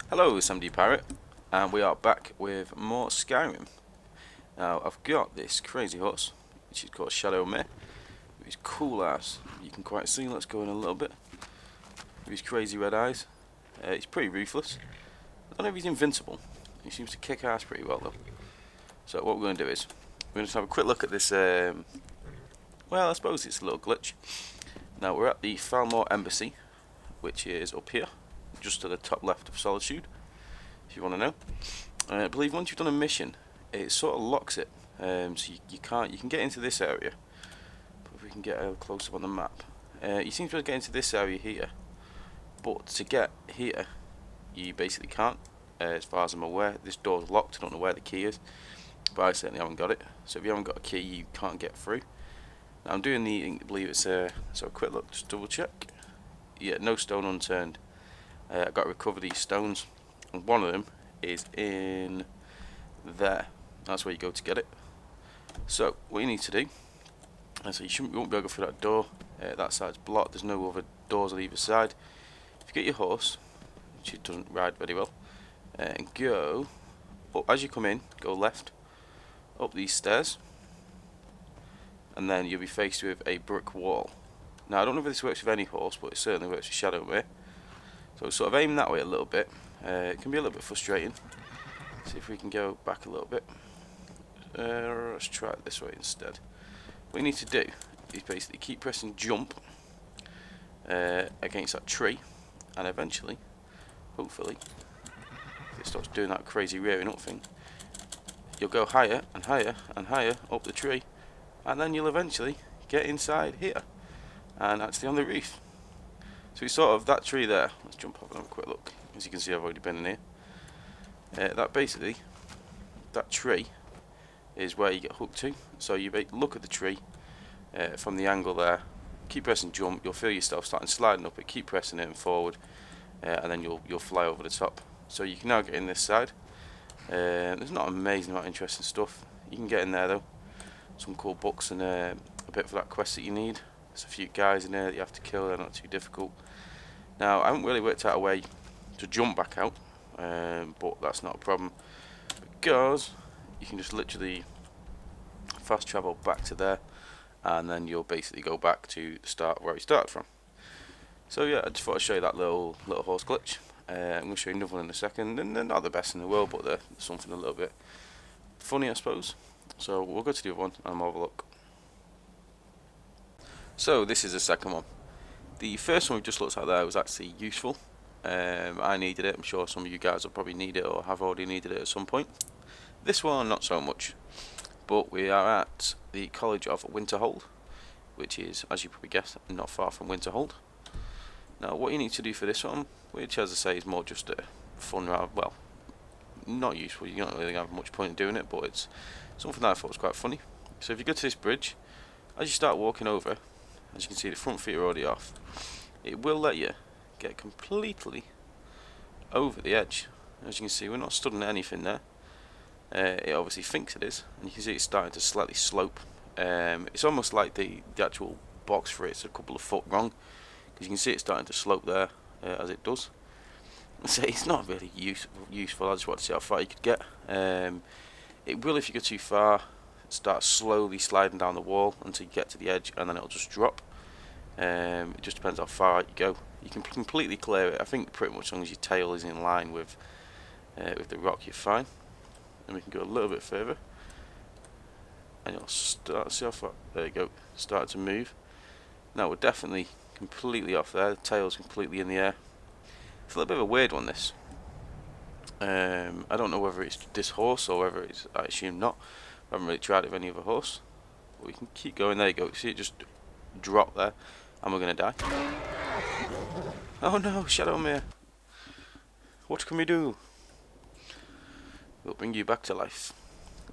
Hello, it's MD Pirate, and we are back with more Skyrim. Now, I've got this crazy horse, which is called Shadow Mare, with his cool ass. You can quite see, let's go in a little bit. With his crazy red eyes. He's pretty ruthless. I don't know if he's invincible. He seems to kick ass pretty well, though. So, what we're going to do is, we're going to have a quick look at this, well, I suppose it's a little glitch. Now, we're at the Thalmor Embassy, which is up here, just to the top left of Solitude, if you want to know. I believe once you've done a mission, it sort of locks it, so you can get into this area. But if we can get a close up on the map, you seem to be able to get into this area here, but to get here, you basically can't. As far as I'm aware, this door's locked. I don't know where the key is, but I certainly haven't got it. So if you haven't got a key, you can't get through. Now I'm doing I believe it's so a quick look, just double check. Yeah, No Stone Unturned. I've got to recover these stones, and one of them is in there. That's where you go to get it. So what you need to do, so you won't be able to go through that door. That side's blocked. There's no other doors on either side. If you get your horse, which it doesn't ride very well, and go up, as you come in, go left up these stairs, and then you'll be faced with a brick wall. Now I don't know if this works with any horse, but it certainly works with Shadow Mare. So sort of aim that way a little bit. It can be a little bit frustrating. See if we can go back a little bit. Let's try it this way instead. What you need to do is basically keep pressing jump against that tree, and eventually, hopefully, if it starts doing that crazy rearing up thing, you'll go higher and higher and higher up the tree, and then you'll eventually get inside here, and actually on the roof. So it's sort of that tree there. Let's jump up and have a quick look. As you can see, I've already been in here. That tree is where you get hooked to. So you look at the tree from the angle there. Keep pressing jump. You'll feel yourself starting sliding up it. Keep pressing it and forward, and then you'll fly over the top. So you can now get in this side. There's not an amazing amount of interesting stuff. You can get in there though. Some cool books and a bit for that quest that you need. There's a few guys in there that you have to kill. They're not too difficult. Now, I haven't really worked out a way to jump back out, but that's not a problem, because you can just literally fast travel back to there, and then you'll basically go back to the start where you started from. So yeah, I just thought I'd show you that little horse glitch. I'm going to show you another one in a second, and they're not the best in the world, but they're something a little bit funny, I suppose. So we'll go to the other one and have a look. So this is the second one. The first one we just looked at there was actually useful. I needed it. I'm sure some of you guys will probably need it or have already needed it at some point. This one not so much. But we are at the College of Winterhold, which is, as you probably guessed, not far from Winterhold. Now what you need to do for this one, which as I say is more just a fun round, well, not useful, you don't really have much point in doing it, but it's something that I thought was quite funny. So if you go to this bridge, as you start walking over, as you can see the front feet are already off, it will let you get completely over the edge. As you can see, we're not stood on anything there. It obviously thinks it is, and you can see it's starting to slightly slope. It's almost like the actual box for it's a couple of foot wrong, because you can see it's starting to slope there as it does. So it's not really useful. I just want to see how far you could get. It will, if you go too far, start slowly sliding down the wall until you get to the edge, and then it'll just drop. It just depends how far out you go. You can completely clear it. I think pretty much as long as your tail is in line with the rock, you're fine. And we can go a little bit further, and you'll start. See how far? There you go. Start to move. Now we're definitely completely off there. The tail's completely in the air. It's a little bit of a weird one, this. I don't know whether it's this horse or whether it's. I assume not. I haven't really tried it with any other horse. But we can keep going. There you go. See it just drop there, and we're gonna die. Oh no, Shadow Mare! What can we do? We'll bring you back to life.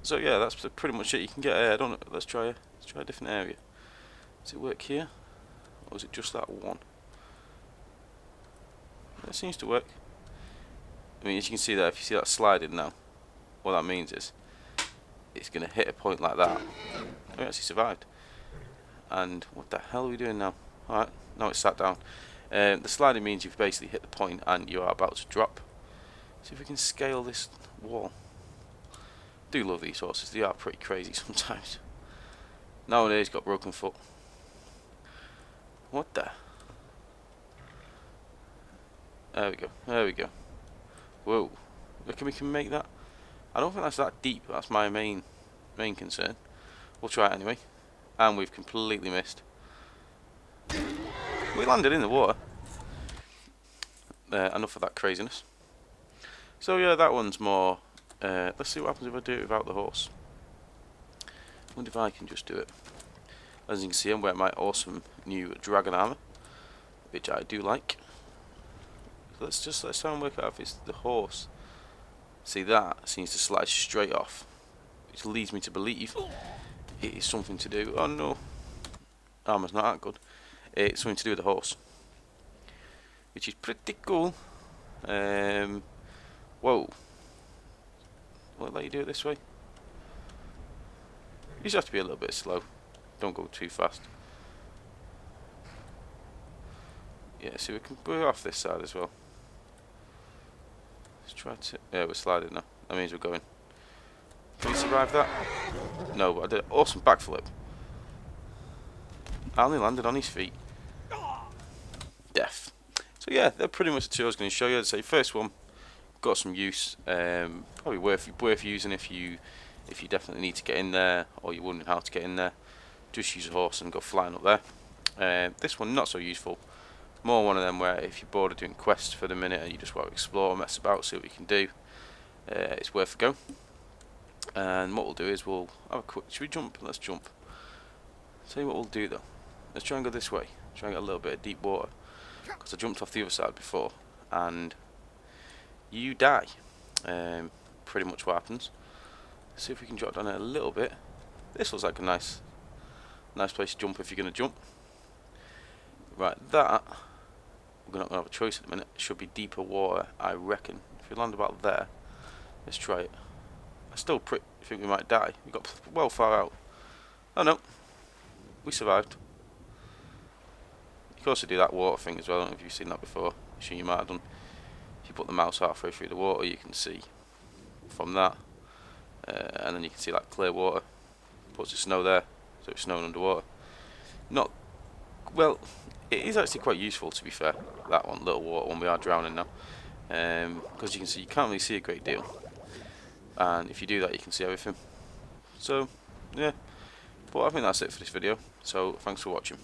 So yeah, that's pretty much it. You can get. I don't know. Let's try a different area. Does it work here, or is it just that one? It seems to work. I mean, as you can see there, if you see that sliding now, what that means is it's going to hit a point like that. Oh, we actually survived. And what the hell are we doing now? Alright, now it's sat down. The sliding means you've basically hit the point and you are about to drop. See if we can scale this wall. Do love these horses, they are pretty crazy sometimes. Nowadays got broken foot. What the? There we go, there we go. Whoa, reckon we can make that? I don't think that's that deep, that's my main concern. We'll try it anyway. And we've completely missed. We landed in the water. Enough of that craziness. So yeah, that one's more... let's see what happens if I do it without the horse. I wonder if I can just do it. As you can see, I'm wearing my awesome new dragon armor, which I do like. So let's try and work out if it's the horse. See, that seems to slide straight off, which leads me to believe it is something to do. Oh no, armor's not that good. It's something to do with the horse, which is pretty cool. Whoa. Will it let you do it this way? You just have to be a little bit slow. Don't go too fast. Yeah, so we can go off this side as well. Let's try to... Yeah, we're sliding now. That means we're going. Can we survive that? No, but I did an awesome backflip. I only landed on his feet. Death. So yeah, they're pretty much the two I was going to show you. I'd say first one, got some use. Probably worth using if you definitely need to get in there, or you're wondering how to get in there. Just use a horse and go flying up there. This one not so useful. More one of them where if you're bored of doing quests for the minute and you just want to explore, mess about, see what you can do, it's worth a go. And what we'll do is we'll have a quick... Should we jump? Let's jump. Tell you what we'll do though. Let's try and go this way. Try and get a little bit of deep water. Because I jumped off the other side before and you die. Pretty much what happens. See if we can drop down a little bit. This looks like a nice place to jump if you're going to jump. Right, that we're not going to have a choice at the minute. It should be deeper water, I reckon. If we land about there, let's try it. I still think we might die. We got well far out. Oh no, we survived. You can also do that water thing as well. I don't know if you've seen that before. I'm sure you might have done. If you put the mouse halfway through the water, you can see from that. And then you can see like clear water. Puts the snow there, so it's snowing underwater. Not well. It is actually quite useful, to be fair. That one, little water one, we are drowning now, because you can see you can't really see a great deal. And if you do that, you can see everything. So yeah, but I think that's it for this video. So thanks for watching.